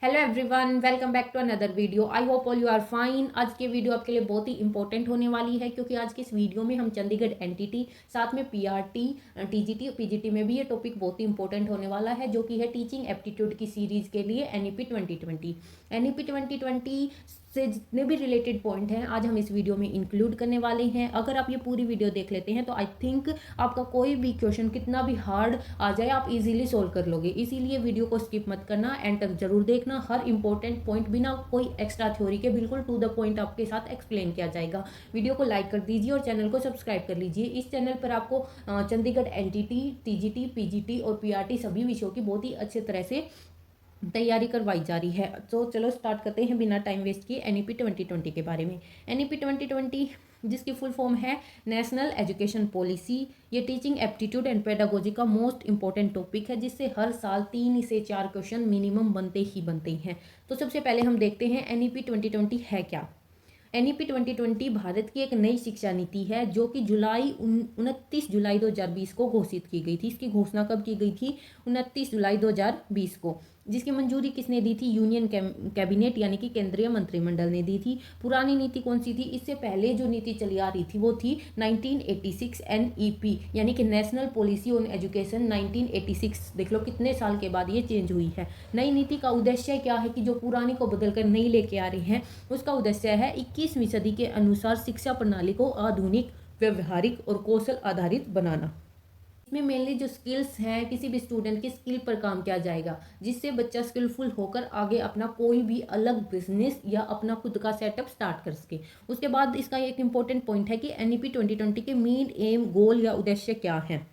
Hello everyone, welcome back to another video. I hope all you are fine. आज की video आपके लिए बहुत ही इंपॉर्टेंट होने वाली है क्योंकि आज की इस वीडियो में हम चंडीगढ़ एनटीटी साथ में पीआरटी टीजीटी पीजीटी में भी ये टॉपिक बहुत ही इंपॉर्टेंट होने वाला है जो कि है टीचिंग एप्टीट्यूड की सीरीज के लिए एनईपी 2020। एनईपी 2020 से जितने भी रिलेटेड पॉइंट हैं आज हम इस वीडियो में इंक्लूड करने वाले हैं। अगर आप ये पूरी वीडियो देख लेते हैं तो आई थिंक आपका कोई भी क्वेश्चन कितना भी हार्ड आ जाए आप इजीली सोल्व कर लोगे। इसीलिए वीडियो को स्किप मत करना, एंड तक जरूर देखना। हर इंपॉर्टेंट पॉइंट बिना कोई एक्स्ट्रा थ्योरी के बिल्कुल टू द पॉइंट आपके साथ एक्सप्लेन किया जाएगा। वीडियो को लाइक कर दीजिए और चैनल को सब्सक्राइब कर लीजिए। इस चैनल पर आपको चंडीगढ़ एनटीटी, टीजीटी, पीजीटी और पीआरटी सभी विषयों की बहुत ही अच्छे तरह से तैयारी करवाई जा रही है। तो चलो स्टार्ट करते हैं बिना टाइम वेस्ट किए एनईपी 2020 के बारे में। एनईपी 2020 जिसकी फुल फॉर्म है नेशनल एजुकेशन पॉलिसी। ये टीचिंग एप्टीट्यूड एंड पेडागोजी का मोस्ट इंपॉर्टेंट टॉपिक है जिससे हर साल 3 से 4 क्वेश्चन मिनिमम बनते ही बनते हैं। तो सबसे पहले हम देखते हैं एनईपी 2020 है क्या। एनईपी 2020 भारत की एक नई शिक्षा नीति है जो कि 29 जुलाई 2020 को घोषित की गई थी। इसकी घोषणा कब की गई थी? 29 जुलाई 2020 को। जिसकी मंजूरी किसने दी थी? यूनियन कैबिनेट यानी कि केंद्रीय मंत्रिमंडल ने दी थी। पुरानी नीति कौन सी थी? इससे पहले जो नीति चली आ रही थी वो थी 1986 एनईपी यानी कि नेशनल पॉलिसी ऑन एजुकेशन 1986। देख लो कितने साल के बाद ये चेंज हुई है। नई नीति का उद्देश्य क्या है कि जो पुरानी को बदलकर नई लेके आ रही है उसका उद्देश्य है 21वीं सदी के अनुसार शिक्षा प्रणाली को आधुनिक, व्यवहारिक और कौशल आधारित बनाना। इसमें मेनली जो स्किल्स हैं किसी भी स्टूडेंट की स्किल पर काम किया जाएगा जिससे बच्चा स्किलफुल होकर आगे अपना कोई भी अलग बिजनेस या अपना खुद का सेटअप स्टार्ट कर सके। उसके बाद इसका एक इंपॉर्टेंट पॉइंट है कि एनईपी 2020 के मेन एम, गोल या उद्देश्य क्या है।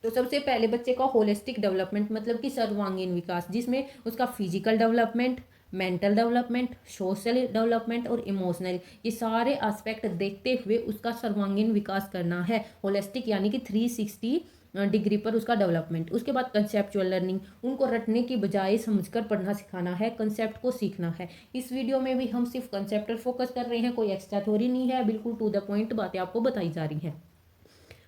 तो सबसे पहले बच्चे का होलिस्टिक डेवलपमेंट मतलब कि सर्वांगीण विकास, जिसमें उसका physical development, mental development, social development और इमोशनल, ये सारे एस्पेक्ट देखते हुए उसका सर्वांगीण विकास करना है। होलिस्टिक यानी कि 360 डिग्री पर उसका डेवलपमेंट। उसके बाद कंसेप्चुअल लर्निंग, उनको रटने की बजाय समझकर पढ़ना सिखाना है, कंसेप्ट को सीखना है। इस वीडियो में भी हम सिर्फ कंसेप्ट पर फोकस कर रहे हैं, कोई एक्स्ट्रा थ्योरी नहीं है, बिल्कुल टू द पॉइंट बातें आपको बताई जा रही हैं।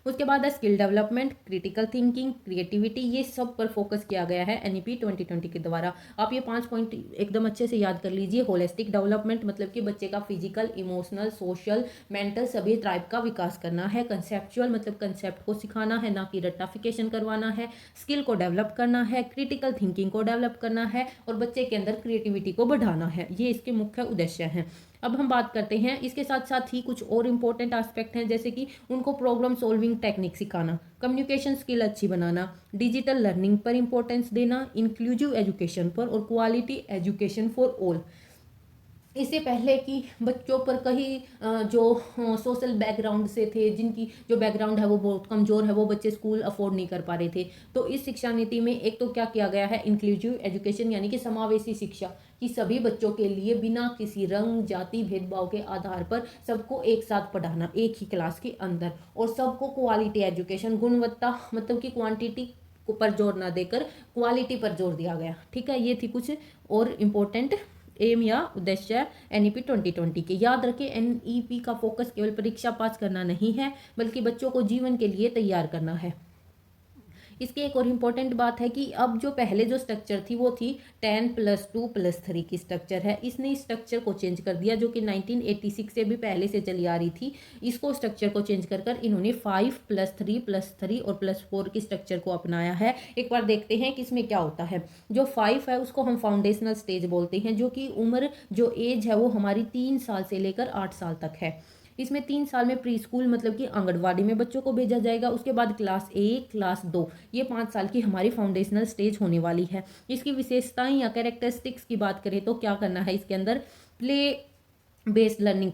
उसके बाद है skill development, critical thinking, creativity, ये सब पर फोकस किया गया है एनईपी 2020 के द्वारा। आप ये 5 पॉइंट एकदम अच्छे से याद कर लीजिए। होलिस्टिक डेवलपमेंट मतलब कि बच्चे का फिजिकल, इमोशनल, सोशल, मेंटल सभी टाइप का विकास करना है। कंसेप्चुअल मतलब कंसेप्ट को सिखाना है, ना कि रट्टाफिकेशन करवाना है। स्किल को डेवलप करना है, क्रिटिकल थिंकिंग को डेवलप करना है और बच्चे के अंदर क्रिएटिविटी को बढ़ाना है। ये इसके मुख्य उद्देश्य हैं। अब हम बात करते हैं इसके साथ साथ ही कुछ और इंपॉर्टेंट एस्पेक्ट हैं जैसे कि उनको प्रॉब्लम सॉल्विंग टेक्निक सिखाना, कम्युनिकेशन स्किल अच्छी बनाना, डिजिटल लर्निंग पर इंपॉर्टेंस देना, इंक्लूसिव एजुकेशन पर और क्वालिटी एजुकेशन फॉर ऑल। इससे पहले कि बच्चों पर कहीं जो सोशल बैकग्राउंड से थे, जिनकी जो बैकग्राउंड है वो बहुत कमज़ोर है, वो बच्चे स्कूल अफोर्ड नहीं कर पा रहे थे, तो इस शिक्षा नीति में एक तो क्या किया गया है, इंक्लूसिव एजुकेशन यानी कि समावेशी शिक्षा, कि सभी बच्चों के लिए बिना किसी रंग, जाति, भेदभाव के आधार पर सबको एक साथ पढ़ाना एक ही क्लास के अंदर, और सबको क्वालिटी एजुकेशन, गुणवत्ता मतलब कि क्वांटिटी पर जोर ना देकर क्वालिटी पर जोर दिया गया। ठीक है, ये थी कुछ और इम्पोर्टेंट एम या उद्देश्य एनईपी 2020 के। याद रखें एनईपी का फोकस केवल परीक्षा पास करना नहीं है बल्कि बच्चों को जीवन के लिए तैयार करना है। इसकी एक और इम्पॉर्टेंट बात है कि अब जो पहले जो स्ट्रक्चर थी वो थी 10+2+3 की स्ट्रक्चर है। इसने इस स्ट्रक्चर को चेंज कर दिया जो कि 1986 से भी पहले से चली आ रही थी। इसको स्ट्रक्चर को चेंज कर कर इन्होंने 5+3+3 और +4 की स्ट्रक्चर को अपनाया है। एक बार देखते हैं कि इसमें क्या होता है। जो 5 है उसको हम फाउंडेशनल स्टेज बोलते हैं, जो कि उम्र, जो एज है वो हमारी 3 साल से लेकर 8 साल तक है। इसमें 3 साल में प्री स्कूल मतलब कि आंगनवाड़ी में बच्चों को भेजा जाएगा। उसके बाद क्लास 1, क्लास 2, ये 5 साल की हमारी फाउंडेशनल स्टेज होने वाली है। इसकी विशेषताएं या कैरेक्टरिस्टिक्स की बात करें तो क्या करना है, इसके अंदर प्ले बेस्ड लर्निंग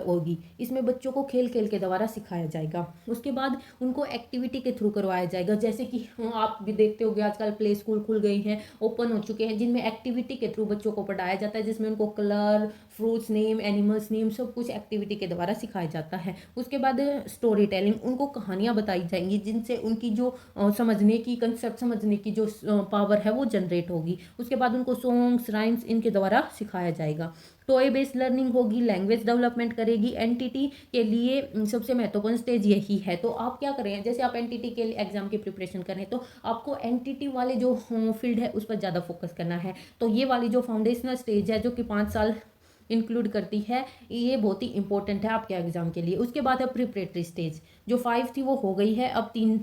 होगी। इसमें बच्चों को खेल खेल के द्वारा सिखाया जाएगा। उसके बाद उनको एक्टिविटी के थ्रू करवाया जाएगा, जैसे कि आप भी देखते होंगे आजकल प्ले स्कूल खुल गई हैं, ओपन हो चुके हैं, जिनमें एक्टिविटी के थ्रू बच्चों को पढ़ाया जाता है, जिसमें उनको colour, fruits name, animals name सब कुछ एक्टिविटी के द्वारा सिखाया जाता है। उसके बाद स्टोरी टेलिंग, उनको कहानियाँ बताई जाएंगी जिनसे उनकी जो समझने की, कंसेप्ट समझने की जो पावर है वो जनरेट होगी। उसके बाद उनको सॉन्ग्स, राइम्स इनके द्वारा सिखाया जाएगा। टॉय बेस्ड लर्निंग होगी, लैंग्वेज डेवलपमेंट करेगी। एनटीटी के लिए सबसे महत्वपूर्ण स्टेज यही है। तो आप क्या करें, जैसे आप एनटीटी के लिए एग्जाम की प्रिपरेशन कर रहे हैं तो आपको एनटीटी वाले जो फील्ड है उस पर ज़्यादा फोकस करना है। तो ये वाली जो फाउंडेशनल स्टेज है जो कि 5 साल इंक्लूड करती है, ये बहुत ही इंपॉर्टेंट है आपके एग्जाम के लिए। उसके बाद है प्रिपरेटरी स्टेज, जो 5 थी वो हो गई है, अब 3,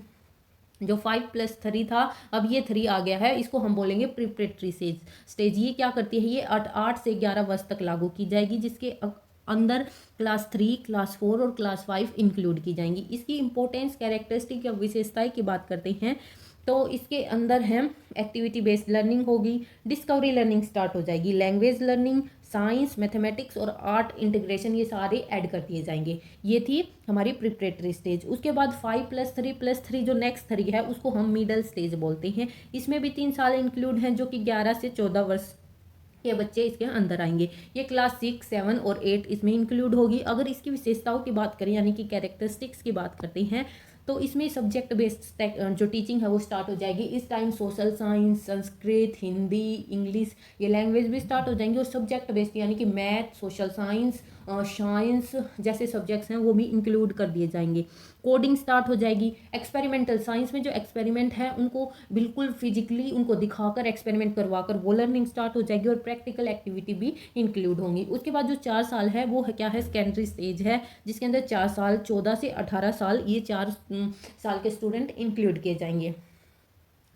जो 5+3 था अब ये 3 आ गया है, इसको हम बोलेंगे प्रिपरेटरी स्टेज। ये क्या करती है, ये 8 से 11 वर्ष तक लागू की जाएगी, जिसके अंदर क्लास 3, क्लास 4 और क्लास 5 इंक्लूड की जाएंगी। इसकी इंपॉर्टेंस, कैरेक्टरिस्टिक या विशेषताएं की बात करते हैं तो इसके अंदर है एक्टिविटी बेस्ड लर्निंग होगी, डिस्कवरी लर्निंग स्टार्ट हो जाएगी, लैंग्वेज लर्निंग, साइंस, मैथमेटिक्स और आर्ट इंटीग्रेशन ये सारे ऐड कर दिए जाएंगे। ये थी हमारी प्रिपरेटरी स्टेज। उसके बाद 5+3+3 जो नेक्स्ट 3 है उसको हम मिडल स्टेज बोलते हैं। इसमें भी 3 साल इंक्लूड हैं जो कि 11 से 14 वर्ष के बच्चे इसके अंदर आएंगे। ये क्लास 6, 7 और 8 इसमें इंक्लूड होगी। अगर इसकी विशेषताओं की बात करें यानी कि कैरेक्टरिस्टिक्स की बात करते हैं तो इसमें सब्जेक्ट बेस्ड जो टीचिंग है वो स्टार्ट हो जाएगी। इस time social science, Sanskrit, Hindi, English ये लैंग्वेज भी स्टार्ट हो जाएंगे। और सब्जेक्ट बेस्ड यानी कि मैथ, सोशल साइंस, साइंस जैसे सब्जेक्ट्स हैं वो भी इंक्लूड कर दिए जाएंगे। कोडिंग स्टार्ट हो जाएगी। एक्सपेरिमेंटल साइंस में जो एक्सपेरिमेंट है उनको बिल्कुल फिजिकली उनको दिखाकर एक्सपेरिमेंट करवाकर वो लर्निंग स्टार्ट हो जाएगी और प्रैक्टिकल एक्टिविटी भी इंक्लूड होंगी। उसके बाद जो 4 साल है वो है क्या है, सेकेंडरी स्टेज है, जिसके अंदर 4 साल 14 से 18 साल ये 4 साल के स्टूडेंट इंक्लूड किए जाएंगे।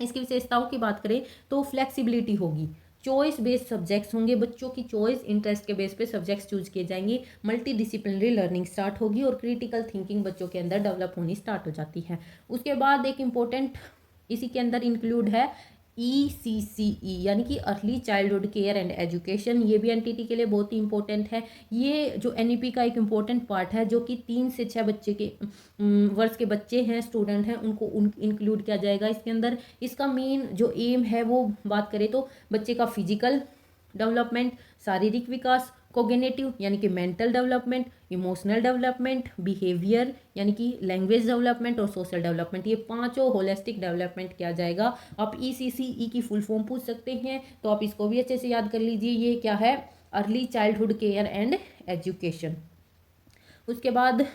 इसकी विशेषताओं की बात करें तो फ्लेक्सिबिलिटी होगी, चॉइस बेस्ड सब्जेक्ट्स होंगे, बच्चों की चॉइस इंटरेस्ट के बेस पे सब्जेक्ट्स चूज किए जाएंगे, मल्टी डिसिप्लिनरी लर्निंग स्टार्ट होगी और क्रिटिकल थिंकिंग बच्चों के अंदर डेवलप होनी स्टार्ट हो जाती है। उसके बाद एक इम्पोर्टेंट इसी के अंदर इंक्लूड है ECCE यानी कि early childhood care and education. ये भी एनटीटी के लिए बहुत ही इंपॉर्टेंट है। ये जो एनईपी का एक इम्पॉर्टेंट पार्ट है जो कि 3 से 6 बच्चे के वर्ष के बच्चे हैं, स्टूडेंट हैं, उनको इंक्लूड किया जाएगा इसके अंदर। इसका मेन जो एम है वो बात करें तो बच्चे का फिजिकल डेवलपमेंट, शारीरिक विकास, कोग्निटिव यानी कि mental development, emotional development, behaviour यानी कि लैंग्वेज डेवलपमेंट और सोशल डेवलपमेंट, ये 5 होलिस्टिक डेवलपमेंट किया जाएगा। आप ECCE की फुल फॉर्म पूछ सकते हैं तो आप इसको भी अच्छे से याद कर लीजिए। ये क्या है, early childhood care and education. उसके बाद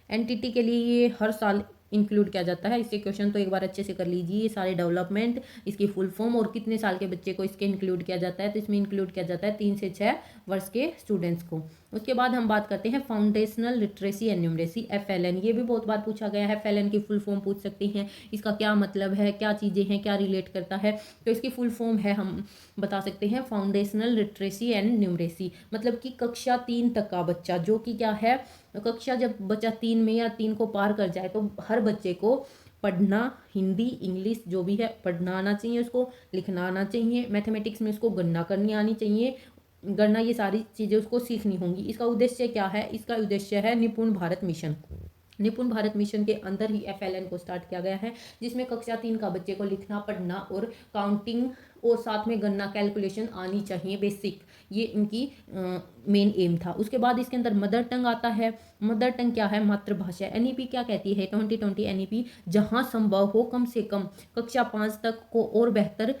एनटीटी के लिए ये हर साल इंक्लूड किया जाता है। इसके क्वेश्चन तो एक बार अच्छे से कर लीजिए। ये सारे डेवलपमेंट, इसकी फुल फॉर्म और कितने साल के बच्चे को इसके इंक्लूड किया जाता है, तो इसमें इंक्लूड किया जाता है 3 से 6 वर्ष के स्टूडेंट्स को। उसके बाद हम बात करते हैं foundational literacy and numeracy, FLN। ये भी बहुत बार पूछा गया है। FLN की फुल फॉर्म पूछ सकते हैं, इसका क्या मतलब है, क्या चीज़ें हैं, क्या रिलेट करता है। तो इसकी फुल फॉर्म है, हम बता सकते हैं, फाउंडेशनल लिटरेसी एंड न्यूमरेसी। मतलब कि कक्षा 3 तक का बच्चा, जो कि क्या है, कक्षा जब बच्चा 3 में या 3 को पार कर जाए तो हर बच्चे को पढ़ना, हिंदी, इंग्लिश जो भी है पढ़ना आना चाहिए, उसको लिखना आना चाहिए, मैथमेटिक्स में उसको गणना करनी आनी चाहिए, गणना, ये सारी चीज़ें उसको सीखनी होंगी। इसका उद्देश्य क्या है, इसका उद्देश्य है निपुण भारत मिशन। निपुण भारत मिशन के अंदर ही FLN को स्टार्ट किया गया है, जिसमें कक्षा 3 का बच्चे को लिखना, पढ़ना और काउंटिंग और साथ में गणना, कैलकुलेशन आनी चाहिए, बेसिक। ये इनकी मेन एम था। उसके बाद इसके अंदर मदर टंग आता है। मदर टंग क्या है, मातृभाषा। NEP क्या कहती है, 2020 NEP, जहाँ संभव हो कम से कम कक्षा 5 तक को और बेहतर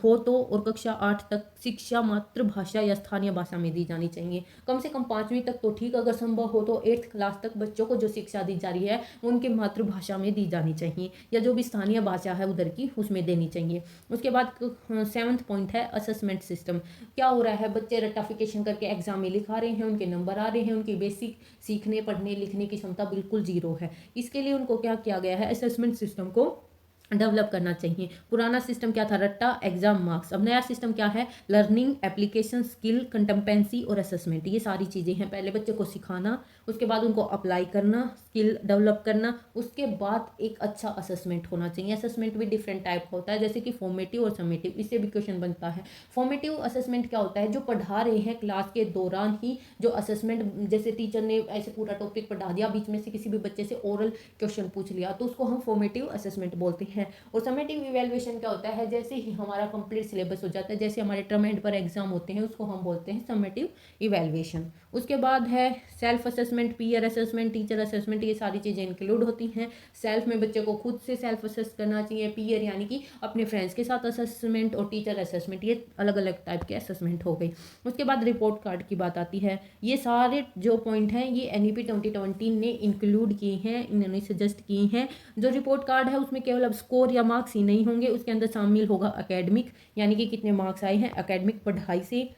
हो तो और कक्षा 8 तक शिक्षा मातृभाषा या स्थानीय भाषा में दी जानी चाहिए। कम से कम 5वीं तक तो ठीक, अगर संभव हो तो 8th क्लास तक बच्चों को जो शिक्षा दी जा रही है उनके मातृभाषा में दी जानी चाहिए, या जो भी स्थानीय भाषा है उधर की उसमें देनी चाहिए। उसके बाद 7th पॉइंट है असेसमेंट सिस्टम। क्या हो रहा है, बच्चे रट्टाफिकेशन करके एग्जाम में लिखा रहे हैं, उनके नंबर आ रहे हैं, उनकी बेसिक सीखने, पढ़ने, लिखने की क्षमता बिल्कुल 0 है। इसके लिए उनको क्या किया गया है, असेसमेंट सिस्टम को डेवलप करना चाहिए। पुराना सिस्टम क्या था, रट्टा, एग्जाम, मार्क्स। अब नया सिस्टम क्या है, लर्निंग, एप्लीकेशन, स्किल, कंटेम्पेंसी और असेसमेंट। ये सारी चीज़ें हैं। पहले बच्चे को सिखाना, उसके बाद उनको अप्लाई करना, स्किल डेवलप करना, उसके बाद एक अच्छा असेसमेंट होना चाहिए। असेसमेंट भी डिफरेंट टाइप का होता है, जैसे कि फॉर्मेटिव और समेटिव। इससे भी क्वेश्चन बनता है। फॉर्मेटिव असेसमेंट क्या होता है, जो पढ़ा रहे हैं क्लास के दौरान ही जो असेसमेंट, जैसे टीचर ने ऐसे पूरा टॉपिक पढ़ा दिया, बीच में से किसी भी बच्चे से ओरल क्वेश्चन पूछ लिया, तो उसको हम फॉर्मेटिव असेसमेंट बोलते हैं। है। और समेटिव इवैल्यूएशन क्या होता है, जैसे ही हमारा कंप्लीट सिलेबस हो जाता है, जैसे हमारे टर्म एंड पर एग्जाम होते हैं, उसको हम बोलते हैं समेटिव इवैल्यूएशन। उसके बाद है self assessment, peer assessment, teacher assessment, ये सारी चीज़ें इंक्लूड होती हैं। सेल्फ में बच्चे को खुद से सेल्फ असेस करना चाहिए, पीयर यानी कि अपने फ्रेंड्स के साथ असेसमेंट, और टीचर असेसमेंट, ये अलग अलग टाइप के असेसमेंट हो गई। उसके बाद रिपोर्ट कार्ड की बात आती है। ये सारे जो पॉइंट हैं ये NEP 2020 ने इंक्लूड किए हैं, इन्होंने सजेस्ट किए हैं। जो रिपोर्ट कार्ड है उसमें केवल अब स्कोर या मार्क्स ही नहीं होंगे, उसके अंदर शामिल होगा एकेडमिक, यानी कि कितने मार्क्स आए हैं एकेडमिक पढ़ाई से।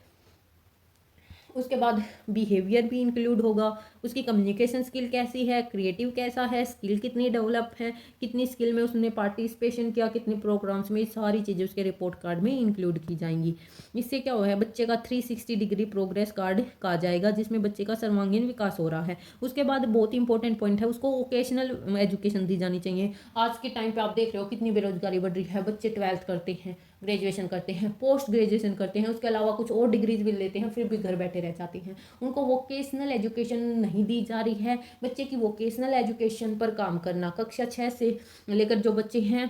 उसके बाद बिहेवियर भी इंक्लूड होगा, उसकी कम्युनिकेशन स्किल कैसी है, क्रिएटिव कैसा है, स्किल कितनी डेवलप है, कितनी स्किल में उसने पार्टिसिपेशन किया, कितने प्रोग्राम्स में, सारी चीज़ें उसके रिपोर्ट कार्ड में इंक्लूड की जाएंगी। इससे क्या हुआ है, बच्चे का 360 डिग्री प्रोग्रेस कार्ड कहा जाएगा, जिसमें बच्चे का सर्वांगीण विकास हो रहा है। उसके बाद बहुत इंपॉर्टेंट पॉइंट है, उसको वोकेशनल एजुकेशन दी जानी चाहिए। आज के टाइम पे आप देख रहे हो कितनी बेरोजगारी बढ़ रही है, बच्चे 12th करते हैं, ग्रेजुएशन करते हैं, पोस्ट ग्रेजुएशन करते हैं, उसके अलावा कुछ और डिग्रीज भी लेते हैं, फिर भी घर बैठे रह जाते हैं। उनको वोकेशनल एजुकेशन नहीं दी जा रही है। बच्चे की वोकेशनल एजुकेशन पर काम करना, कक्षा 6 से लेकर जो बच्चे हैं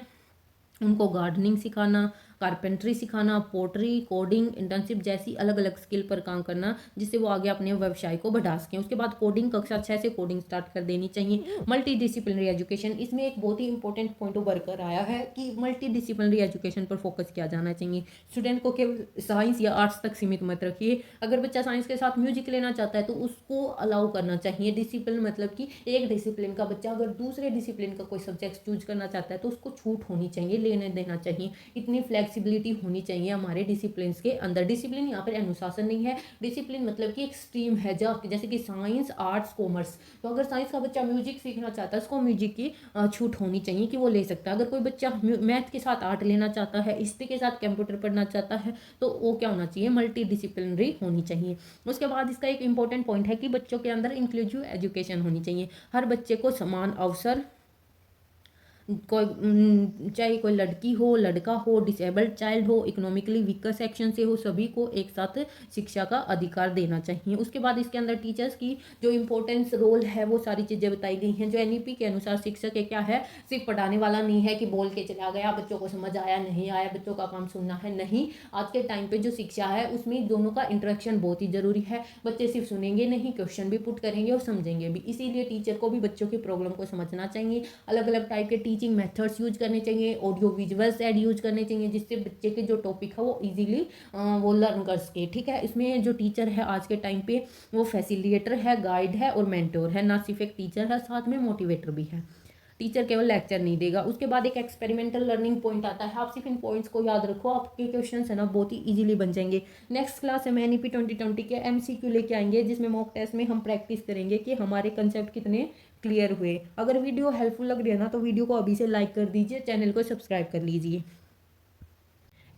उनको गार्डनिंग सिखाना, कारपेंट्री सिखाना, पोट्री, कोडिंग, इंटर्नशिप जैसी अलग अलग स्किल पर काम करना, जिससे वो आगे अपने व्यवसाय को बढ़ा सकें। उसके बाद कोडिंग, कक्षा 6 से कोडिंग स्टार्ट कर देनी चाहिए। मल्टी डिसिप्लिनरी एजुकेशन, इसमें एक बहुत ही इंपॉर्टेंट पॉइंट उभर कर आया है कि मल्टी डिसिप्लिनरी एजुकेशन पर फोकस किया जाना चाहिए। स्टूडेंट को केवल साइंस या आर्ट्स तक सीमित मत रखिए। अगर बच्चा साइंस के साथ म्यूजिक लेना चाहता है तो उसको अलाउ करना चाहिए। डिसिप्लिन मतलब कि एक डिसिप्लिन का बच्चा अगर दूसरे डिसिप्लिन का कोई सब्जेक्ट चूज करना चाहता है तो उसको छूट होनी चाहिए, लेने देना चाहिए। इतनी फ्लेक्सिबिलिटी होनी चाहिए हमारे डिसिप्लिन के अंदर। डिसिप्लिन यहाँ पर अनुशासन नहीं है, डिसिप्लिन मतलब कि एक स्ट्रीम है, जैसे कि साइंस, आर्ट्स, कॉमर्स। तो अगर साइंस का बच्चा म्यूजिक सीखना चाहता है उसको म्यूजिक की छूट होनी चाहिए कि वो ले सकता है। अगर कोई बच्चा मैथ के साथ आर्ट लेना चाहता है, हिस्ट्री के साथ कंप्यूटर पढ़ना चाहता है, तो वो क्या होना चाहिए, मल्टी डिसिप्लिनरी होनी चाहिए। उसके बाद इसका एक इंपॉर्टेंट पॉइंट है कि बच्चों के अंदर इंक्लूसिव एजुकेशन होनी चाहिए। हर बच्चे को समान अवसर, चाहे कोई लड़की हो, लड़का हो, डिसेबल्ड चाइल्ड हो, इकोनॉमिकली वीकर सेक्शन से हो, सभी को एक साथ शिक्षा का अधिकार देना चाहिए। उसके बाद इसके अंदर टीचर्स की जो इम्पोर्टेंस रोल है वो सारी चीज़ें बताई गई हैं। जो NEP के अनुसार शिक्षक क्या है, सिर्फ पढ़ाने वाला नहीं है कि बोल के चला गया, बच्चों को समझ आया नहीं आया, बच्चों का काम सुनना है, नहीं। आज के टाइम पे जो शिक्षा है उसमें दोनों का इंटरेक्शन बहुत ही जरूरी है। बच्चे सिर्फ सुनेंगे नहीं, क्वेश्चन भी पुट करेंगे और समझेंगे भी। इसीलिए टीचर को भी बच्चों की प्रॉब्लम को समझना चाहिए। अलग अलग टाइप के टीचिंग मेथड्स यूज करने चाहिए, ऑडियो विजुअल्स ऐड यूज करने चाहिए, जिससे बच्चे के जो टॉपिक है वो इजीली वो लर्न कर सके। ठीक है, इसमें जो टीचर है आज के टाइम पे वो फैसिलिटेटर है, गाइड है और मेंटोर है, ना सिर्फ एक टीचर है, साथ में मोटिवेटर भी है। टीचर केवल लेक्चर नहीं देगा। उसके बाद एक एक्सपेरिमेंटल लर्निंग पॉइंट आता है। आप सिर्फ इन पॉइंट्स को याद रखो, आपके क्वेश्चंस है ना बहुत ही इजीली बन जाएंगे। नेक्स्ट क्लास में NEP 2020 के MCQ लेके आएंगे, जिसमें मॉक टेस्ट में हम प्रैक्टिस करेंगे कि हमारे कंसेप्ट कितने क्लियर हुए। अगर वीडियो हेल्पफुल लग रही है ना तो वीडियो को अभी से लाइक कर दीजिए, चैनल को सब्सक्राइब कर लीजिए।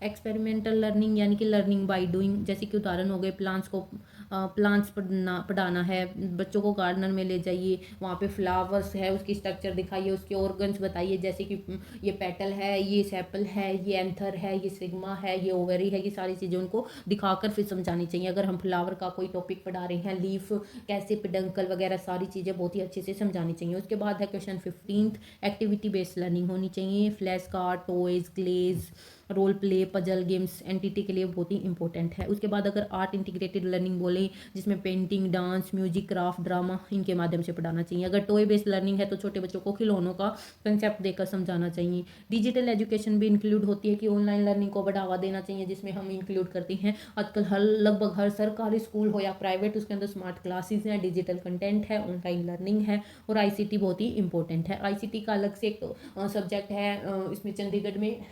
एक्सपेरिमेंटल लर्निंग यानी कि लर्निंग बाय डूइंग, जैसे कि उदाहरण हो गए प्लांट्स पढ़ाना है, बच्चों को गार्डनर में ले जाइए, वहाँ पे फ्लावर्स है उसकी स्ट्रक्चर दिखाइए, उसके ऑर्गन्स बताइए, जैसे कि ये पेटल है, ये सेपल है, ये एंथर है, ये सिग्मा है, ये ओवरी है, ये सारी चीज़ें उनको दिखाकर फिर समझानी चाहिए। अगर हम फ्लावर का कोई टॉपिक पढ़ा रहे हैं, लीफ कैसे, पिडंकल वगैरह सारी चीज़ें बहुत ही अच्छे से समझानी चाहिए। उसके बाद है क्वेश्चन 15, एक्टिविटी बेस्ड लर्निंग होनी चाहिए। Flash card, toys, glaze, role play, puzzle games entity के लिए बहुत ही इंपॉर्टेंट है। उसके बाद अगर आर्ट इंटीग्रेटेड लर्निंग बोले, जिसमें painting, dance, music, craft, drama, इनके माध्यम से पढ़ाना चाहिए। अगर टॉय बेस्ड लर्निंग है तो छोटे बच्चों को खिलौनों का कंसेप्ट देकर समझाना चाहिए। डिजिटल एजुकेशन भी इंक्लूड होती है कि ऑनलाइन लर्निंग को बढ़ावा देना चाहिए, जिसमें हम इंक्लूड करते हैं आजकल लगभग हर सरकारी स्कूल हो या प्राइवेट, उसके अंदर स्मार्ट क्लासेस हैं, डिजिटल कंटेंट है, ऑनलाइन लर्निंग है और ICT बहुत ही इंपॉर्टेंट है। ICT का अलग से एक सब्जेक्ट है इसमें चंडीगढ़ में,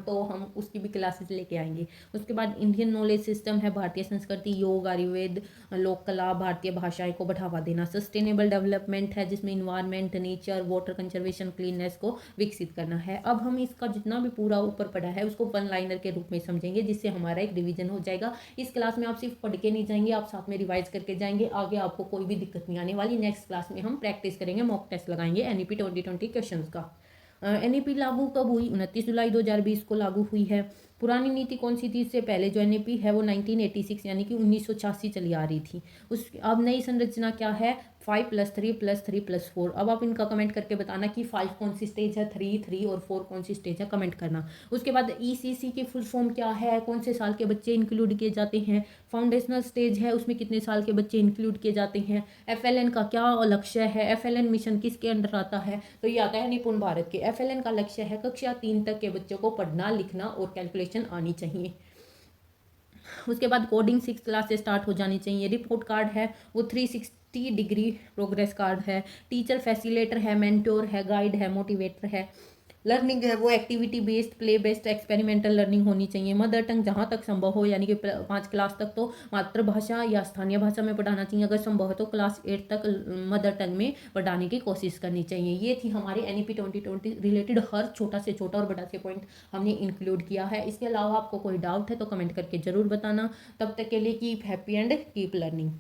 तो हम उसकी भी क्लासेस लेके आएंगे। उसके बाद इंडियन नॉलेज सिस्टम है, भारतीय संस्कृति, योग, आयुर्वेद, लोक कला, भारतीय भाषाएं को बढ़ावा देना। सस्टेनेबल डेवलपमेंट है, जिसमें environment, nature, water conservation, cleanness को विकसित करना है। अब हम इसका जितना भी पूरा ऊपर पढ़ा है उसको वन लाइनर के रूप में समझेंगे, जिससे हमारा एक रिविजन हो जाएगा। इस क्लास में आप सिर्फ पढ़ के नहीं जाएंगे, आप साथ में रिवाइज करके जाएंगे, आगे आपको कोई भी दिक्कत नहीं आने वाली। नेक्स्ट क्लास में हम प्रैक्टिस करेंगे, मॉक टेस्ट लगाएंगे NEP 2020 क्वेश्चन का। NEP लागू कब हुई? 29 जुलाई 2020 को लागू हुई है। पुरानी नीति कौन सी थी? इससे पहले जो एनईपी है वो 1986 यानी कि 1986 चली आ रही थी। उस अब नई संरचना क्या है? 5+3+3+4। अब आप इनका कमेंट करके बताना कि 5 कौन सी स्टेज है, 3 और 4 कौन सी स्टेज है, कमेंट करना। उसके बाद ईसीसी की फुल फॉर्म क्या है? कौन से साल के बच्चे इंक्लूड किए जाते हैं? फाउंडेशनल स्टेज है, उसमें कितने साल के बच्चे इंक्लूड किए जाते हैं? एफएलएन का क्या लक्ष्य है? एफएलएन मिशन किसके अंडर आता है? तो ये आता है निपुण भारत के। एफएलएन का लक्ष्य है कक्षा 3 तक के बच्चों को पढ़ना लिखना और कैलकुलेशन आनी चाहिए। उसके बाद कोडिंग 6 क्लास से स्टार्ट हो जानी चाहिए। रिपोर्ट कार्ड है वो 360 डिग्री प्रोग्रेस कार्ड है। टीचर फैसिलेटर है, मेंटोर है, गाइड है, मोटिवेटर है। लर्निंग है वो activity based, play based, experimental learning होनी चाहिए। मदर टंग जहाँ तक संभव हो, यानी कि 5 क्लास तक तो मातृभाषा या स्थानीय भाषा में पढ़ाना चाहिए। अगर संभव है तो क्लास 8 तक मदर टंग में पढ़ाने की कोशिश करनी चाहिए। ये थी हमारे एनईपी 2020 रिलेटेड हर छोटा से छोटा और बड़ा से पॉइंट हमने इंक्लूड किया है। इसके अलावा आपको कोई डाउट है तो कमेंट करके ज़रूर बताना। तब तक के लिए keep happy and keep learning.